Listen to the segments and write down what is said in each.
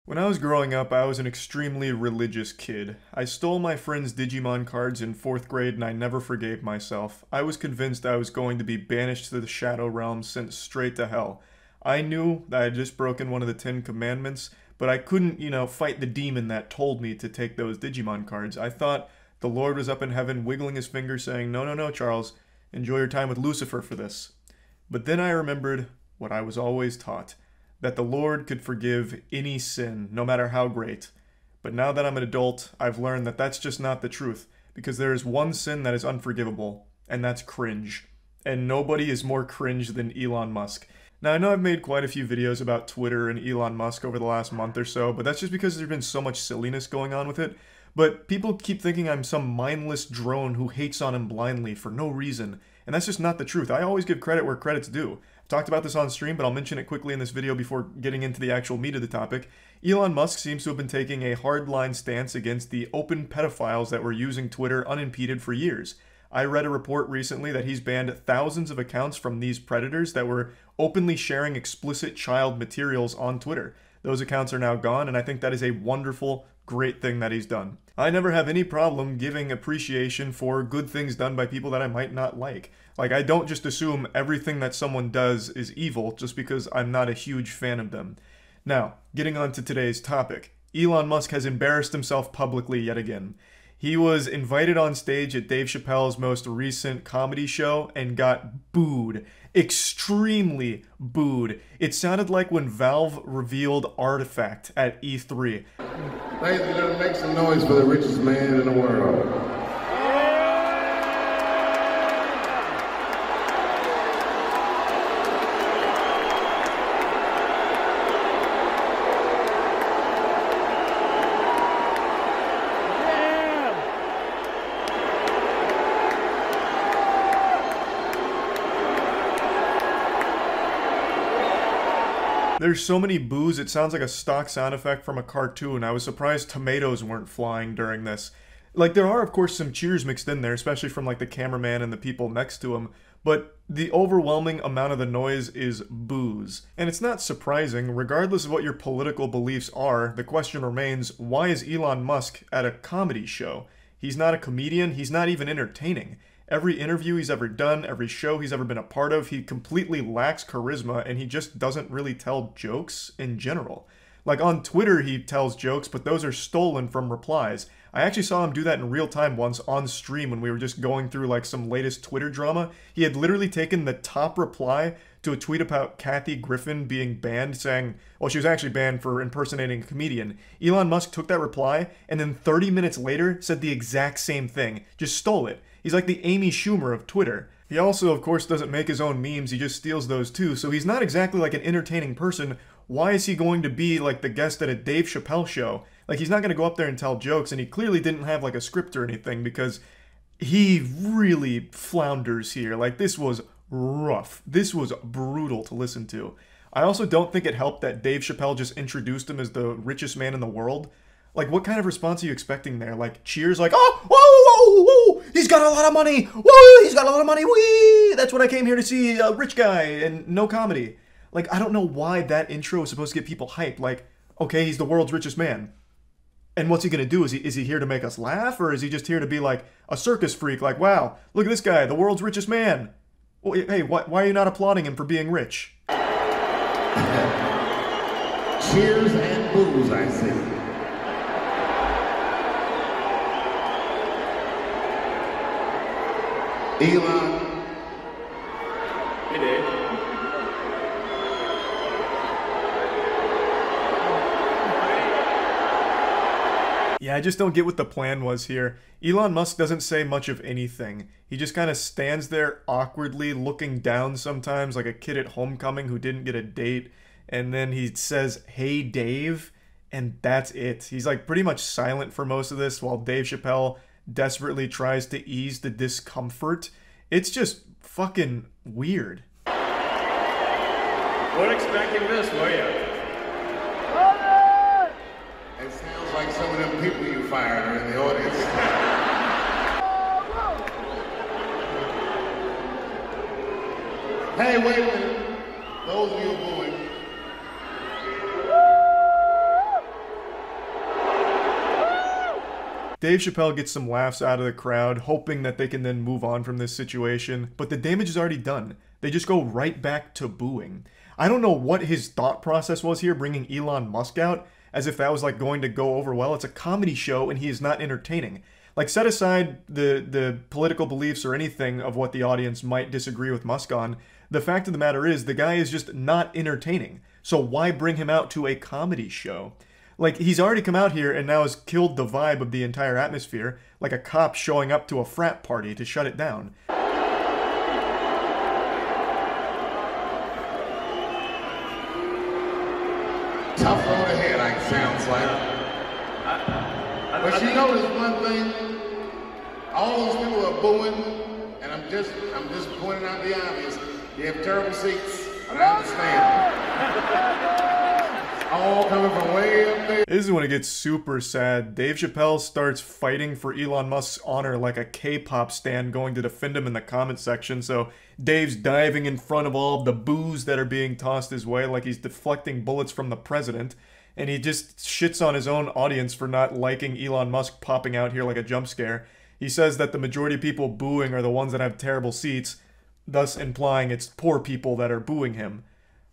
When I was growing up, I was an extremely religious kid. I stole my friend's Digimon cards in 4th grade and I never forgave myself. I was convinced I was going to be banished to the Shadow Realm, sent straight to hell. I knew that I had just broken one of the 10 commandments, but I couldn't, fight the demon that told me to take those Digimon cards. I thought the Lord was up in heaven wiggling his finger saying, "No, no, no, Charles, enjoy your time with Lucifer for this." But then I remembered what I was always taught, that the Lord could forgive any sin, no matter how great. But now that I'm an adult, I've learned that that's just not the truth, because there is one sin that is unforgivable, and that's cringe. And nobody is more cringe than Elon Musk. Now, I know I've made quite a few videos about Twitter and Elon Musk over the last month or so, but that's just because there's been so much silliness going on with it. But people keep thinking I'm some mindless drone who hates on him blindly for no reason, and that's just not the truth. I always give credit where credit's due. Talked about this on stream, but I'll mention it quickly in this video before getting into the actual meat of the topic. Elon Musk seems to have been taking a hardline stance against the open pedophiles that were using Twitter unimpeded for years. I read a report recently that he's banned thousands of accounts from these predators that were openly sharing explicit child materials on Twitter. Those accounts are now gone, and I think that is a wonderful, great thing that he's done. I never have any problem giving appreciation for good things done by people that I might not like. Like, I don't just assume everything that someone does is evil just because I'm not a huge fan of them. Now, getting on to today's topic. Elon Musk has embarrassed himself publicly yet again. He was invited on stage at Dave Chappelle's most recent comedy show and got booed. Extremely booed. It sounded like when Valve revealed Artifact at E3. Ladies and gentlemen, make some noise for the richest man in the world. There's so many boos, it sounds like a stock sound effect from a cartoon. I was surprised tomatoes weren't flying during this. Like, there are, of course, some cheers mixed in there, especially from, like, the cameraman and the people next to him, but the overwhelming amount of the noise is boos. And it's not surprising, regardless of what your political beliefs are, the question remains, why is Elon Musk at a comedy show? He's not a comedian, he's not even entertaining. Every interview he's ever done, every show he's ever been a part of, he completely lacks charisma and he just doesn't really tell jokes in general. Like on Twitter he tells jokes, but those are stolen from replies. I actually saw him do that in real time once on stream when we were just going through like some latest Twitter drama. He had literally taken the top reply to a tweet about Kathy Griffin being banned, saying, well, she was actually banned for impersonating a comedian. Elon Musk took that reply and then 30 minutes later said the exact same thing. Just stole it. He's like the Amy Schumer of Twitter. He also, of course, doesn't make his own memes, he just steals those too, so he's not exactly like an entertaining person. Why is he going to be like the guest at a Dave Chappelle show? Like, he's not going to go up there and tell jokes, and he clearly didn't have like a script or anything because he really flounders here. Like, this was rough. This was brutal to listen to. I also don't think it helped that Dave Chappelle just introduced him as the richest man in the world. Like, what kind of response are you expecting there? Like, cheers like, oh, whoa, whoa, whoa, he's got a lot of money, whoa, he's got a lot of money, wee, that's what I came here to see, a rich guy, and no comedy. Like, I don't know why that intro is supposed to get people hyped. Like, okay, he's the world's richest man. And what's he gonna do? Is he here to make us laugh? Or is he just here to be like a circus freak? Like, wow, look at this guy, the world's richest man. Well, hey, why are you not applauding him for being rich? Cheers and boos, I see. Elon. Hey, Dave. Yeah, I just don't get what the plan was here. Elon Musk doesn't say much of anything. He just kind of stands there awkwardly looking down sometimes like a kid at homecoming who didn't get a date. And then he says, "Hey, Dave," and that's it. He's like pretty much silent for most of this while Dave Chappelle desperately tries to ease the discomfort. It's just fucking weird. Weren't expecting this, were you? It sounds like some of them people you fired are in the audience. Hey, wait a minute. Those of you booing. Dave Chappelle gets some laughs out of the crowd, hoping that they can then move on from this situation, but the damage is already done. They just go right back to booing. I don't know what his thought process was here, bringing Elon Musk out, as if that was like going to go over well. It's a comedy show and he is not entertaining. Like, set aside the political beliefs or anything of what the audience might disagree with Musk on. The fact of the matter is, the guy is just not entertaining. So why bring him out to a comedy show? Like, he's already come out here and now has killed the vibe of the entire atmosphere, like a cop showing up to a frat party to shut it down. Tough road ahead, like sounds like. But you notice one thing, all those people are booing, and I'm just pointing out the obvious. You have terrible seats, and I understand. It's all coming from way up there. This is when it gets super sad. Dave Chappelle starts fighting for Elon Musk's honor like a K-pop stan going to defend him in the comment section. So Dave's diving in front of all of the boos that are being tossed his way like he's deflecting bullets from the president. And he just shits on his own audience for not liking Elon Musk popping out here like a jump scare. He says that the majority of people booing are the ones that have terrible seats, thus implying it's poor people that are booing him.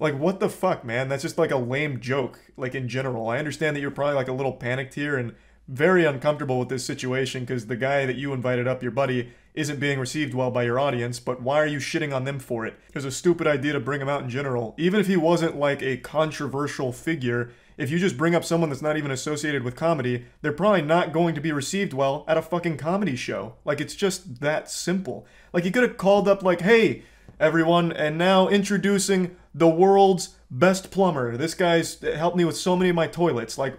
Like, what the fuck, man? That's just like a lame joke, like, in general. I understand that you're probably like a little panicked here and very uncomfortable with this situation because the guy that you invited up, your buddy, isn't being received well by your audience, but why are you shitting on them for it? It was a stupid idea to bring him out in general. Even if he wasn't like a controversial figure, if you just bring up someone that's not even associated with comedy, they're probably not going to be received well at a fucking comedy show. Like, it's just that simple. Like, he could have called up like, hey, everyone, and now introducing the world's best plumber. This guy's helped me with so many of my toilets. Like,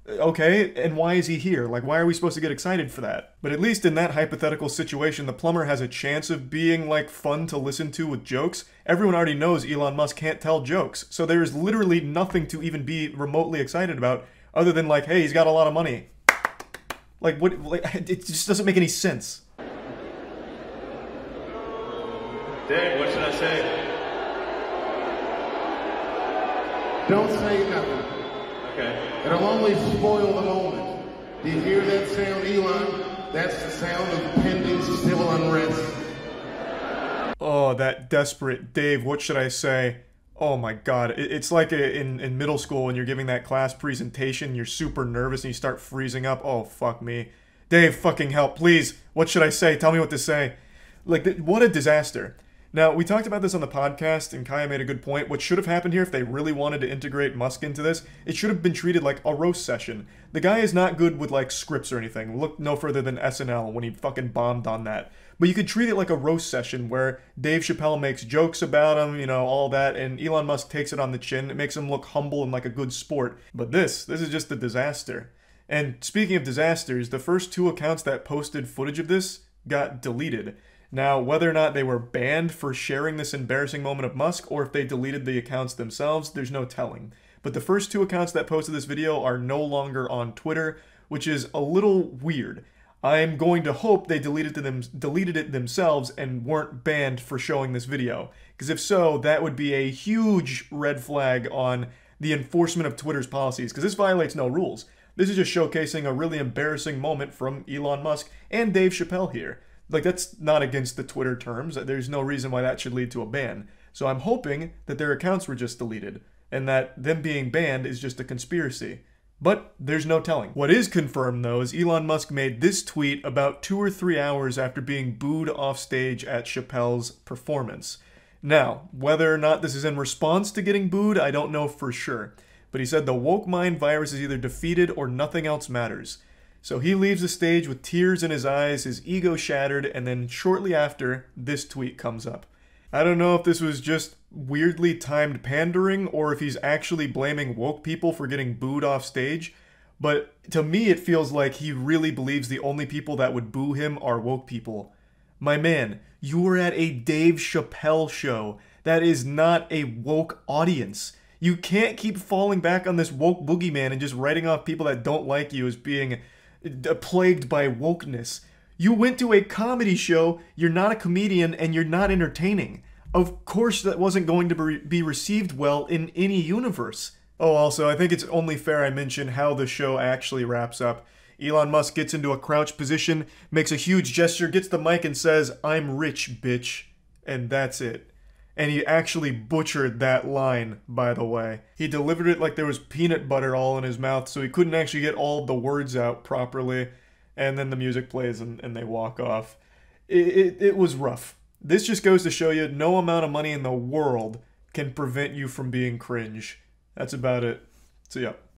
okay, and why is he here? Like, why are we supposed to get excited for that? But at least in that hypothetical situation, the plumber has a chance of being, like, fun to listen to with jokes. Everyone already knows Elon Musk can't tell jokes, so there is literally nothing to even be remotely excited about other than, like, hey, he's got a lot of money. Like, what? Like, it just doesn't make any sense. Dave, what should I say? Don't say nothing. Okay. It'll only spoil the moment. Do you hear that sound, Elon? That's the sound of pending civil unrest. Oh, that desperate Dave, what should I say? Oh my god, it's like in middle school when you're giving that class presentation, you're super nervous and you start freezing up. Oh, fuck me. Dave, fucking help, please. What should I say? Tell me what to say. Like, what a disaster. Now, we talked about this on the podcast, and Kaya made a good point. What should have happened here if they really wanted to integrate Musk into this, it should have been treated like a roast session. The guy is not good with, like, scripts or anything. Look no further than SNL when he fucking bombed on that. But you could treat it like a roast session where Dave Chappelle makes jokes about him, you know, all that, and Elon Musk takes it on the chin. It makes him look humble and like a good sport. But this is just a disaster. And speaking of disasters, the first 2 accounts that posted footage of this got deleted. Now, whether or not they were banned for sharing this embarrassing moment of Musk, or if they deleted the accounts themselves, there's no telling. But the first 2 accounts that posted this video are no longer on Twitter, which is a little weird. I'm going to hope they deleted it themselves and weren't banned for showing this video. Because if so, that would be a huge red flag on the enforcement of Twitter's policies, because this violates no rules. This is just showcasing a really embarrassing moment from Elon Musk and Dave Chappelle here. Like, that's not against the Twitter terms. There's no reason why that should lead to a ban. So I'm hoping that their accounts were just deleted, and that them being banned is just a conspiracy. But there's no telling. What is confirmed, though, is Elon Musk made this tweet about 2 or 3 hours after being booed off stage at Chappelle's performance. Now, whether or not this is in response to getting booed, I don't know for sure. But he said the woke mind virus is either defeated or nothing else matters. So he leaves the stage with tears in his eyes, his ego shattered, and then shortly after, this tweet comes up. I don't know if this was just weirdly timed pandering or if he's actually blaming woke people for getting booed off stage, but to me it feels like he really believes the only people that would boo him are woke people. My man, you were at a Dave Chappelle show. That is not a woke audience. You can't keep falling back on this woke boogeyman and just writing off people that don't like you as being plagued by wokeness. You went to a comedy show, you're not a comedian, and you're not entertaining. Of course that wasn't going to be received well in any universe. Oh, also, I think it's only fair I mention how the show actually wraps up. Elon Musk gets into a crouch position, makes a huge gesture, gets the mic and says, "I'm rich, bitch." And that's it. And he actually butchered that line, by the way. He delivered it like there was peanut butter all in his mouth, so he couldn't actually get all the words out properly. And then the music plays and they walk off. It was rough. This just goes to show you no amount of money in the world can prevent you from being cringe. That's about it. So yeah.